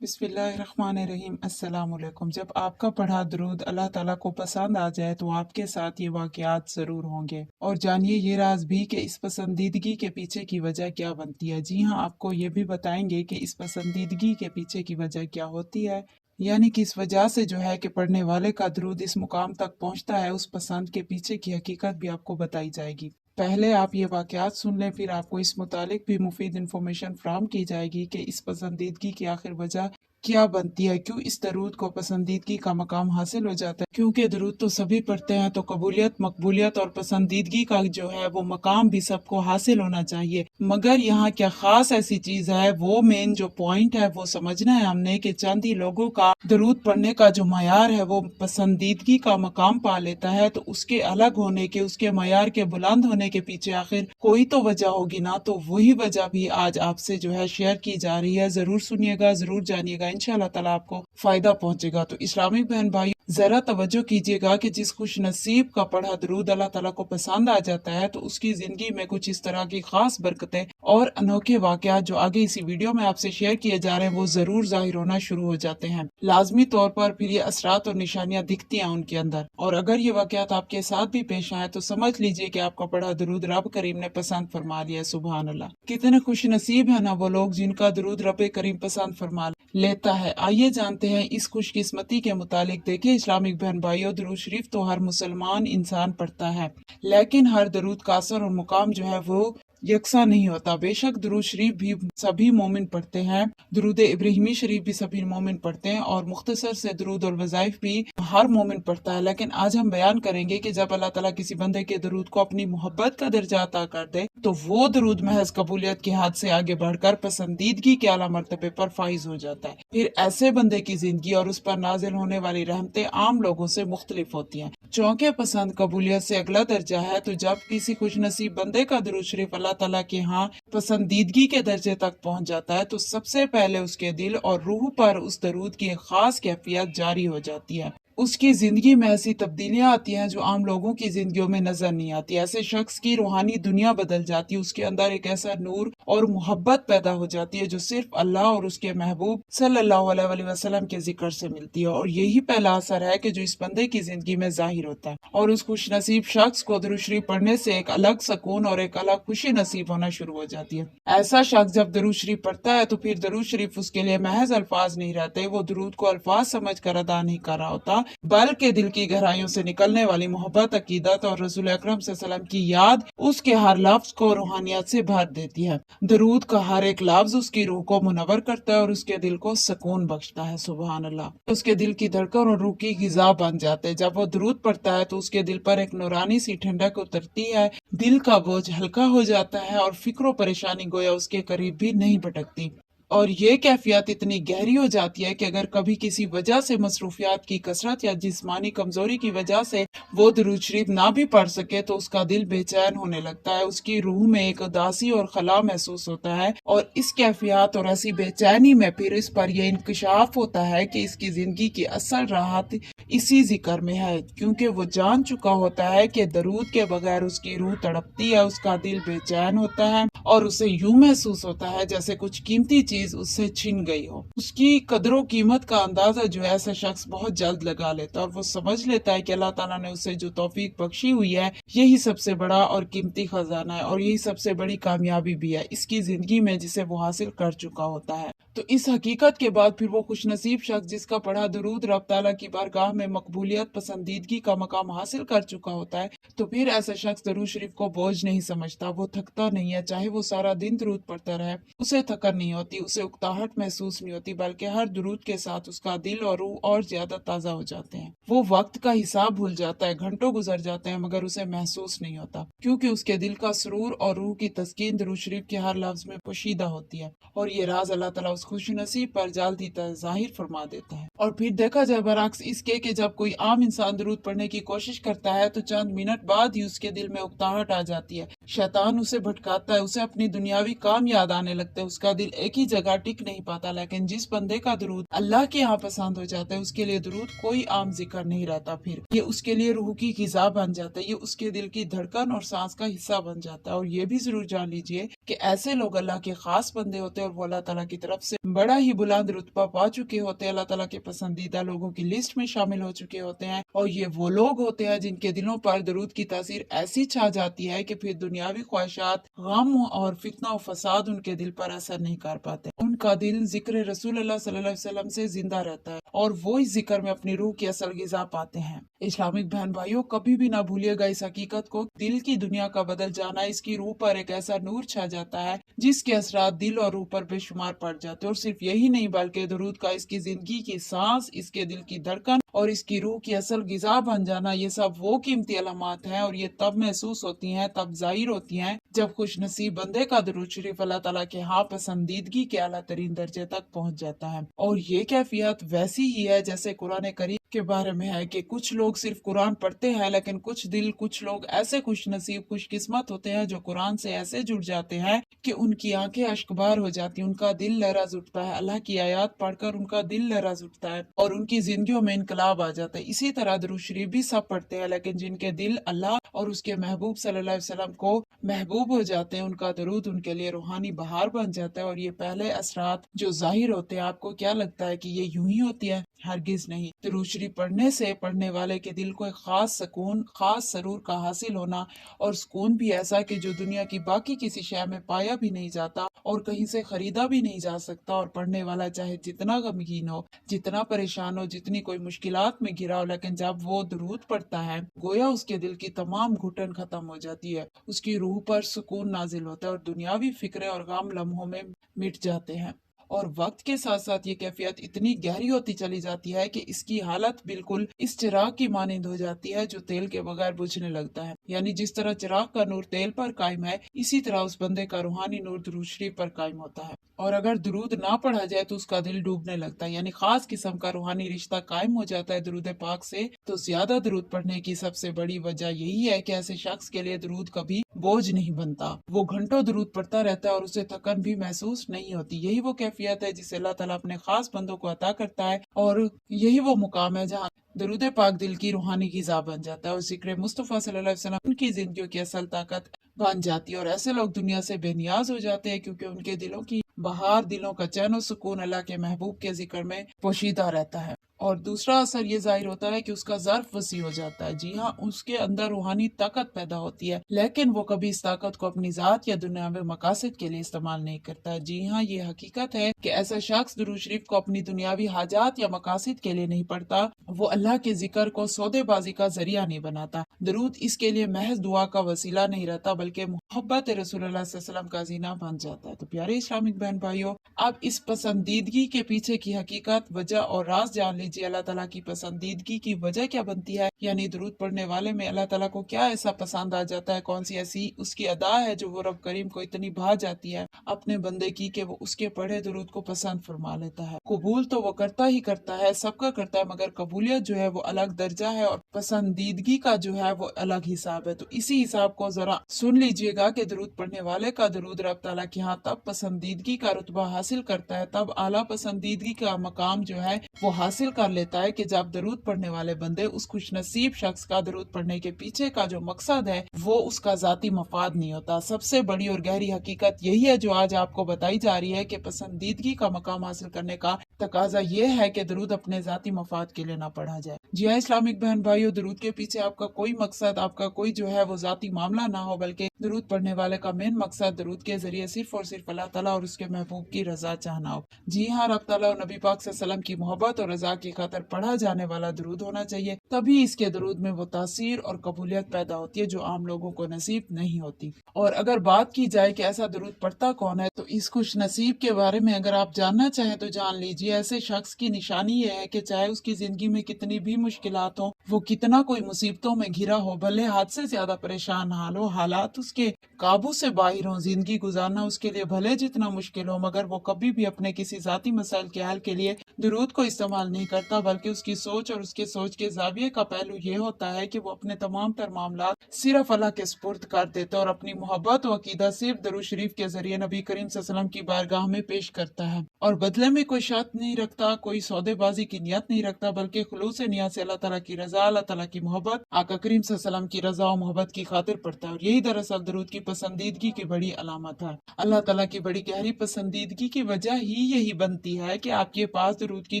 بسم اللہ الرحمن الرحیم۔ السلام علیکم۔ جب آپ کا پڑھا درود اللہ تعالیٰ کو پسند آ جائے تو آپ کے ساتھ یہ واقعات ضرور ہوں گے، اور جانیے یہ راز بھی کہ اس پسندیدگی کے پیچھے کی وجہ کیا بنتی ہے۔ جی ہاں، آپ کو یہ بھی بتائیں گے کہ اس پسندیدگی کے پیچھے کی وجہ کیا ہوتی ہے، یعنی کہ اس وجہ سے جو ہے کہ پڑھنے والے کا درود اس مقام تک پہنچتا ہے، اس پسند کے پیچھے کی حقیقت بھی آپ کو بتائی جائے گی۔ پہلے آپ یہ واقعات سن لیں، پھر آپ کو اس متعلق بھی مفید انفارمیشن فراہم کی جائے گی کہ اس پسندیدگی کی آخر وجہ کیا بنتی ہے، کیوں اس درود کو پسندیدگی کا مقام حاصل ہو جاتا ہے۔ کیونکہ درود تو سبھی پڑھتے ہیں، تو قبولیت، مقبولیت اور پسندیدگی کا جو ہے وہ مقام بھی سب کو حاصل ہونا چاہیے، مگر یہاں کیا خاص ایسی چیز ہے، وہ مین جو پوائنٹ ہے وہ سمجھنا ہے ہم نے کہ چند ہی لوگوں کا درود پڑھنے کا جو معیار ہے وہ پسندیدگی کا مقام پا لیتا ہے، تو اس کے الگ ہونے کے، اس کے معیار کے بلند ہونے کے پیچھے آخر کوئی تو وجہ ہوگی نا، تو وہی وجہ بھی آج آپ سے جو ہے شیئر کی جا رہی ہے۔ ضرور سنیے گا، ضرور جانیے گا، انشاءاللہ تعالیٰ آپ کو فائدہ پہنچے گا۔ تو اسلامی بہن بھائی ذرا توجہ کیجیے گا کہ جس خوش نصیب کا پڑھا درود اللہ تعالیٰ کو پسند آ جاتا ہے تو اس کی زندگی میں کچھ اس طرح کی خاص برکتیں اور انوکھے واقعات جو آگے اسی ویڈیو میں آپ سے شیئر کیے جا رہے ہیں وہ ضرور ظاہر ہونا شروع ہو جاتے ہیں۔ لازمی طور پر پھر یہ اثرات اور نشانیاں دکھتی ہیں ان کے اندر، اور اگر یہ واقعات آپ کے ساتھ بھی پیش آئے تو سمجھ لیجئے کہ آپ کا پڑھا درود رب کریم نے پسند فرما لیا ہے۔ سبحان اللہ، کتنے خوش نصیب ہیں نا وہ لوگ جن کا درود رب کریم پسند فرما لیتا ہے۔ آئیے جانتے ہیں اس خوش قسمتی کے متعلق۔ دیکھیں اسلامک بہن بھائیو، درود شریف تو ہر مسلمان انسان پڑھتا ہے، لیکن ہر درود کا اثر اور مقام جو ہے وہ یکساں نہیں ہوتا۔ بے شک درود شریف بھی سبھی مومن پڑھتے ہیں، درود ابراہیمی شریف بھی سبھی مومن پڑھتے ہیں، اور مختصر سے درود اور وظائف بھی ہر مومن پڑھتا ہے۔ لیکن آج ہم بیان کریں گے کہ جب اللہ تعالیٰ کسی بندے کے درود کو اپنی محبت کا درجہ عطا کر دے تو وہ درود محض قبولیت کی حد سے آگے بڑھ کر پسندیدگی کے اعلیٰ مرتبے پر فائز ہو جاتا ہے۔ پھر ایسے بندے کی زندگی اور اس پر نازل ہونے والی رحمتیں عام لوگوں سے مختلف ہوتی ہیں۔ چونکہ پسند قبولیت سے اگلا درجہ ہے، تو جب کسی خوش نصیب بندے کا درود شریف اللہ تعالیٰ کے ہاں پسندیدگی کے درجے تک پہنچ جاتا ہے تو سب سے پہلے اس کے دل اور روح پر اس درود کی ایک خاص کیفیت جاری ہو جاتی ہے۔ اس کی زندگی میں ایسی تبدیلیاں آتی ہیں جو عام لوگوں کی زندگیوں میں نظر نہیں آتی۔ ایسے شخص کی روحانی دنیا بدل جاتی ہے، اس کے اندر ایک ایسا نور اور محبت پیدا ہو جاتی ہے جو صرف اللہ اور اس کے محبوب صلی اللہ علیہ وسلم کے ذکر سے ملتی ہے، اور یہی پہلا اثر ہے کہ جو اس بندے کی زندگی میں ظاہر ہوتا ہے، اور اس خوش نصیب شخص کو درود شریف پڑھنے سے ایک الگ سکون اور ایک الگ خوشی نصیب ہونا شروع ہو جاتی ہے۔ ایسا شخص جب درود شریف پڑھتا ہے تو پھر درود شریف اس کے لیے محض الفاظ نہیں رہتے، وہ درود کو الفاظ سمجھ کر ادا نہیں کر رہا ہوتا، بلکہ دل کی گہرائیوں سے نکلنے والی محبت، عقیدت اور رسول اکرم صلی اللہ علیہ وسلم کی یاد اس کے ہر لفظ کو روحانیت سے بھر دیتی ہے۔ درود کا ہر ایک لفظ اس کی روح کو منور کرتا ہے اور اس کے دل کو سکون بخشتا ہے۔ سبحان اللہ، اس کے دل کی دھڑکن اور روح کی غذا بن جاتے ہیں۔ جب وہ درود پڑھتا ہے تو اس کے دل پر ایک نورانی سی ٹھنڈک اترتی ہے، دل کا بوجھ ہلکا ہو جاتا ہے اور فکر و پریشانی گویا اس کے قریب بھی نہیں بھٹکتی، اور یہ کیفیت اتنی گہری ہو جاتی ہے کہ اگر کبھی کسی وجہ سے مصروفیات کی کثرت یا جسمانی کمزوری کی وجہ سے وہ درود شریف نہ بھی پڑھ سکے تو اس کا دل بے چین ہونے لگتا ہے، اس کی روح میں ایک اداسی اور خلا محسوس ہوتا ہے، اور اس کیفیات اور ایسی بے چینی میں پھر اس پر یہ انکشاف ہوتا ہے کہ اس کی زندگی کی اصل راحت اسی ذکر میں ہے، کیونکہ وہ جان چکا ہوتا ہے کہ درود کے بغیر اس کی روح تڑپتی ہے، اس کا دل بے چین ہوتا ہے، اور اسے یوں محسوس ہوتا ہے جیسے کچھ قیمتی چیز اس سے چھن گئی ہو۔ اس کی قدر و قیمت کا اندازہ جو ایسا شخص بہت جلد لگا لیتا ہے، اور وہ سمجھ لیتا ہے کہ اللہ تعالیٰ نے اسے جو توفیق بخشی ہوئی ہے یہی سب سے بڑا اور قیمتی خزانہ ہے، اور یہی سب سے بڑی کامیابی بھی ہے اس کی زندگی میں جسے وہ حاصل کر چکا ہوتا ہے۔ تو اس حقیقت کے بعد پھر وہ خوش نصیب شخص جس کا پڑھا درود رب تعالیٰ کی بارگاہ میں مقبولیت، پسندیدگی کا مقام حاصل کر چکا ہوتا ہے، تو پھر ایسا شخص درود شریف کو بوجھ نہیں سمجھتا، وہ تھکتا نہیں ہے، چاہے وہ سارا دن درود پڑھتا رہے اسے تھکن نہیں ہوتی، اسے اکتاہٹ محسوس نہیں ہوتی، بلکہ ہر درود کے ساتھ اس کا دل اور روح اور زیادہ تازہ ہو جاتے ہیں۔ وہ وقت کا حساب بھول جاتا ہے، گھنٹوں گزر جاتے ہیں مگر اسے محسوس نہیں ہوتا، کیونکہ اس کے دل کا سرور اور روح کی تسکین درود شریف کے ہر لفظ میں پوشیدہ ہوتی ہے، اور یہ راز اللہ تعالیٰ اس خوش نصیب پر جلدی ظاہر فرما دیتا ہے۔ اور پھر دیکھا جائے برعکس اس کے کہ جب کوئی عام انسان درود پڑھنے کی کوشش کرتا ہے تو چند منٹ بعد ہی اس کے دل میں اکتاہٹ آ جاتی ہے، शैतान उसे भटकाता है, उसे अपनी दुनियावी काम याद आने लगते हैं, उसका दिल एक ही जगह टिक नहीं पाता। लेकिन जिस बंदे का दरूद अल्लाह के यहाँ पसंद हो जाता है, उसके लिए दरूद कोई आम जिक्र नहीं रहता, फिर ये उसके लिए रूह की ग़िज़ा बन जाता है, ये उसके दिल की धड़कन और सांस का हिस्सा बन जाता है। और ये भी जरूर जान लीजिए कि ऐसे लोग अल्लाह के खास बंदे होते हैं और वो अल्लाह ताला की तरफ से बड़ा ही बुलंद रुतबा पा चुके होते हैं, अल्लाह ताला के पसंदीदा लोगों की लिस्ट में शामिल हो चुके होते हैं। और ये वो लोग होते हैं जिनके दिलों पर दरूद की तासीर ऐसी छा जाती है कि फिर दुनियावी ख्वाहिशात, गम और फितना और फसाद उनके दिल पर असर नहीं कर पाते। उनका दिल जिक्र रसूल अल्लाह सल्लल्लाहु अलैहि वसल्लम से जिंदा रहता है और वो इस जिक्र में अपनी रूह की असल ग़िज़ा पाते हैं। इस्लामिक बहन भाइयों, कभी भी ना भूलिएगा इस हकीकत को, दिल की दुनिया का बदल जाना, इसकी रूह पर एक ऐसा नूर छा जाता है जिसके असरात दिल और रूह पर बेशुमार पड़ जाते हैं। और सिर्फ यही नहीं बल्कि दरूद का इसकी जिंदगी की सांस, इसके दिल की धड़कन और इसकी रूह की असल ग़िज़ा बन जाना, ये सब वो कीमती अलामात हैं और ये तब महसूस होती हैं, तब जाहिर होती हैं जब खुश नसीब बंदे का दरूद शरीफ अल्लाह ताला के यहाँ पसंदीदगी के आला तरीन दर्जे तक पहुँच जाता है। और ये कैफियत वैसी ही है जैसे कुरान करीम के बारे में है कि कुछ लोग सिर्फ कुरान पढ़ते हैं, लेकिन कुछ लोग ऐसे खुश नसीब खुशकिस्मत होते हैं जो कुरान से ऐसे जुड़ जाते हैं कि उनकी आंखें अश्कबार हो जाती हैं, उनका दिल लहराज उठता है, अल्लाह की आयत पढ़कर उनका दिल लहराज उठता है और उनकी जिंदगियों में इनकलाब आ जाता है। इसी तरह दरूद शरीफ भी सब पढ़ते हैं, लेकिन जिनके दिल अल्लाह और उसके महबूब सल्लल्लाहु अलैहि वसल्लम को महबूब हो जाते हैं, उनका दरूद उनके लिए रूहानी बहार बन जाता है। और ये पहले असरात जो जाहिर होते हैं, आपको क्या लगता है कि ये यूं ही होती है? हरगिज नहीं। दरूद शरीफ पढ़ने से पढ़ने वाले के दिल को एक खास सुकून, खास सरूर का हासिल होना, और सुकून भी ऐसा कि जो दुनिया की बाकी किसी शय में पाया भी नहीं जाता और कहीं से खरीदा भी नहीं जा सकता। और पढ़ने वाला चाहे जितना गमगीन हो, जितना परेशान हो, जितनी कोई मुश्किलात में घिरा हो, लेकिन जब वो दरूद पढ़ता है, गोया उसके दिल की तमाम घुटन खत्म हो जाती है, उसकी रूह पर सुकून नाजिल होता है और दुनियावी फिक्रे और गम लम्हों में मिट जाते हैं। और वक्त के साथ साथ ये कैफियत इतनी गहरी होती चली जाती है कि इसकी हालत बिल्कुल इस चिराग की मानिंद हो जाती है जो तेल के बगैर बुझने लगता है। यानी जिस तरह चिराग का नूर तेल पर कायम है, इसी तरह उस बंदे का रूहानी नूर दरूद शरीफ पर कायम होता है। और अगर दरूद ना पढ़ा जाए तो उसका दिल डूबने लगता है, यानी खास किस्म का रूहानी रिश्ता कायम हो जाता है दरूद पाक से। तो ज्यादा दरूद पढ़ने की सबसे बड़ी वजह यही है कि ऐसे शख्स के लिए दरूद कभी बोझ नहीं बनता, वो घंटों दरूद पढ़ता रहता है और उसे थकन भी महसूस नहीं होती। यही वो कैफियत है जिसे अल्लाह ताला अपने खास बंदों को अता करता है, और यही वो मुकाम है जहाँ दरूद पाक दिल की रूहानी ग़िज़ा बन जाता है और जिक्र मुस्तफ़ा सल्लल्लाहु अलैहि वसल्लम उनकी जिंदगियों की असल ताकत बन जाती है। और ऐसे लोग दुनिया से बेनियाज हो जाते हैं क्योंकि उनके दिलों की बहार, दिलों का चैन और सुकून अल्लाह के महबूब के जिक्र में पोशीदा रहता है। और दूसरा असर ये जाहिर होता है कि उसका ज़र्फ वसी हो जाता है। जी हाँ, उसके अंदर रूहानी ताकत पैदा होती है, लेकिन वो कभी इस ताकत को अपनी जात या दुनियावी मकासद के लिए इस्तेमाल नहीं करता। जी हाँ, ये हकीकत है कि ऐसा शख्स दरूद शरीफ को अपनी दुनियावी हाजात या मकासद के लिए नहीं पढ़ता, वो अल्लाह के जिक्र को सौदेबाजी का जरिया नहीं बनाता। दरूद इसके लिए महज दुआ का वसीला नहीं रहता, बल्कि मोहब्बत रसूलुल्लाह सल्लल्लाहु अलैहि वसल्लम का जीना बन जाता है। तो प्यारे इस्लामिक बहन भाइयों, अब इस पसंदीदगी के पीछे की हकीकत, वजह और राज जान लीजिए। अल्लाह ताला की पसंदीदगी की वजह क्या बनती है, यानी दरूद पढ़ने वाले में अल्लाह ताला को क्या ऐसा पसंद आ जाता है, कौन सी ऐसी उसकी अदा है जो वो रब करीम को इतनी भा जाती है अपने बंदे की कि वो उसके पढ़े दरूद को पसंद फरमा लेता है। कबूल तो वो करता ही करता है, सबका करता है, मगर कबूलियत जो है वो अलग दर्जा है और पसंदीदगी का जो है वो अलग हिसाब है। तो इसी हिसाब को जरा सुन लीजिएगा कि दरूद पढ़ने वाले का दरूद रब ताला के यहाँ तब पसंदीदगी का रुतबा हासिल करता है, तब आला पसंदीदगी का मकाम जो है वो हासिल कर लेता है कि जब दरूद पढ़ने वाले बंदे उस खुशनसीब शख्स का दरूद पढ़ने के पीछे का जो मकसद है वो उसका जाती मफाद नहीं होता। सबसे बड़ी और गहरी हकीकत यही है जो आज आपको बताई जा रही है कि पसंदीदगी का मकाम हासिल करने का तकाजा ये है कि दरूद अपने जाती मफाद के लिए ना पढ़ा जाए। जी हाँ इस्लामिक बहन भाइयों, दरूद के पीछे आपका कोई मकसद, आपका कोई जो है वो जाती मामला ना हो, बल्कि दरूद पढ़ने वाले का मेन मकसद दरूद के जरिए सिर्फ और सिर्फ अल्लाह ताला और उसके महबूब की रजा चाहना हो। जी हाँ, रब ताला और नबी पाक सल्लल्लाहु अलैहि वसल्लम की मोहब्बत और रजा की खातिर पढ़ा जाने वाला दरूद होना चाहिए, तभी इसके दरूद में वो तासीर और कबूलियत पैदा होती है जो आम लोगों को नसीब नहीं होती। और अगर बात की जाए कि ऐसा दरूद पढ़ता कौन है, तो इस खुश नसीब के बारे में अगर आप जानना चाहें तो जान लीजिए। ऐसे शख्स की निशानी ये है कि चाहे उसकी जिंदगी में कितनी भी मुश्किलात हो, वो कितना कोई मुसीबतों में घिरा हो, भले हाथ से ज्यादा परेशान हाल हो, हालात उसके काबू से बाहर हो, जिंदगी गुजारना उसके लिए भले जितना मुश्किल हो, मगर वो कभी भी अपने किसी जाती मसाइल के हल के लिए दरूद को इस्तेमाल नहीं करता, बल्कि उसकी सोच और उसके सोच के जाविये का पहलू ये होता है कि वो अपने तमाम तर मामलात सिर्फ अल्लाह के सुपुर्द कर देता है और अपनी मोहब्बत व अकीदा सिर्फ दरूद शरीफ के जरिए नबी करीम सल्लल्लाहु अलैहि वसल्लम की बारगाह में पेश करता है और बदले में कोई शर्त नहीं रखता, कोई सौदेबाजी की नियत नहीं रखता, बल्कि खुलूस नियत से अल्लाह ताला की रजा, अल्लाह ताला की मोहब्बत, आका करीम सल्लल्लाहु अलैहि वसल्लम की रजा और मोहब्बत की खातिर पड़ता है। और यही दरअसल दरूद की पसंदीदगी की बड़ी अलामत है। अल्लाह ताला की बड़ी गहरी पसंदीदगी की वजह ही यही बनती है कि आपके पास दरूद की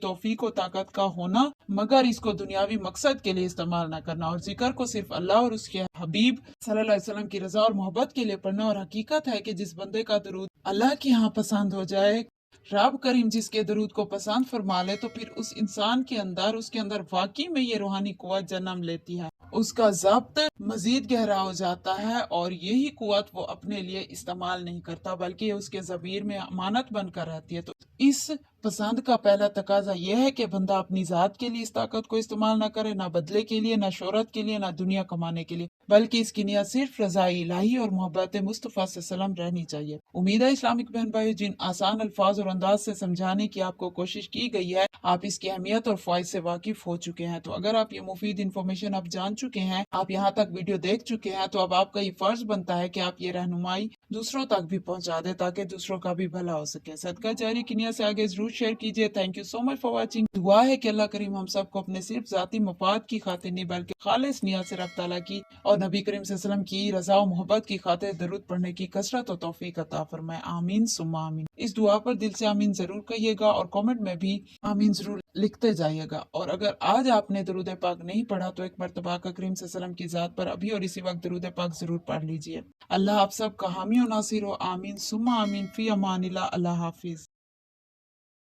तौफीक और ताकत का होना, मगर इसको दुनियावी मकसद के लिए इस्तेमाल न करना और जिक्र को सिर्फ अल्लाह और उसके हबीब सल्लल्लाहु अलैहि वसल्लम की रजा और मोहब्बत के लिए पढ़ना। और हकीकत है कि जिस बंदे का दरूद अल्लाह के यहाँ पसंद हो जाए, रब करीम जिसके दरूद को पसंद फरमा ले, तो फिर उस इंसान के अंदर, उसके अंदर वाकई में ये रूहानी कुव्वत जन्म लेती है। उसका ज़ब्त मजीद गहरा हो जाता है और यही कुव्वत वो अपने लिए इस्तेमाल नहीं करता, बल्कि उसके ज़मीर में अमानत बनकर रहती है। तो इस पसंद का पहला तकाजा यह है कि बंदा अपनी ज़ात के लिए इस ताकत को इस्तेमाल ना करे, ना बदले के लिए, ना शोहरत के लिए, ना दुनिया कमाने के लिए, बल्कि इसकी नियत सिर्फ रज़ाई इलाही और मोहब्बत मुस्तफ़ा सल्लम रहनी चाहिए। उम्मीद है इस्लामिक बहन भाई जिन आसान अल्फाज और अंदाज से समझाने की आपको कोशिश की गई है, आप इसकी अहमियत और फ़ायदे से वाकिफ हो चुके हैं। तो अगर आप ये मुफीद इन्फॉर्मेशन आप जान चुके हैं, आप यहाँ तक वीडियो देख चुके हैं, तो अब आपका ये फर्ज बनता है कि आप ये रहनुमाई दूसरों तक भी पहुँचा दे ताकि दूसरों का भी भला हो सके। सदका जारी की नियत से आगे जरूर शेयर कीजिए। Thank you so much for watching. दुआ है कि अल्लाह करीम हम सबको अपने सिर्फ जाती मफाद की खातिर नहीं, बल्कि खालिस नियत से रब ताला की और नबी करीम सल्लल्लाहु अलैहि वसल्लम की रजा और मोहब्बत की खातिर दरूद पढ़ने की कसरत और तौफीक अता फरमाए। आमीन सुम्मा आमीन। इस दुआ पर दिल से आमीन जरूर कहिएगा और कमेंट में भी आमीन जरूर लिखते जाइएगा। और अगर आज आपने दरूद पाक नहीं पढ़ा तो एक मरतबा आका करीम सल्लल्लाहु अलैहि वसल्लम की जात पर अभी और इसी वक्त दरूद पाक जरूर पढ़ लीजिए। अल्लाह आप सब का हामी और नासिर हो। आमीन सुम्मा आमीन। फी अमानिल्लाह। अल्लाह हाफिज।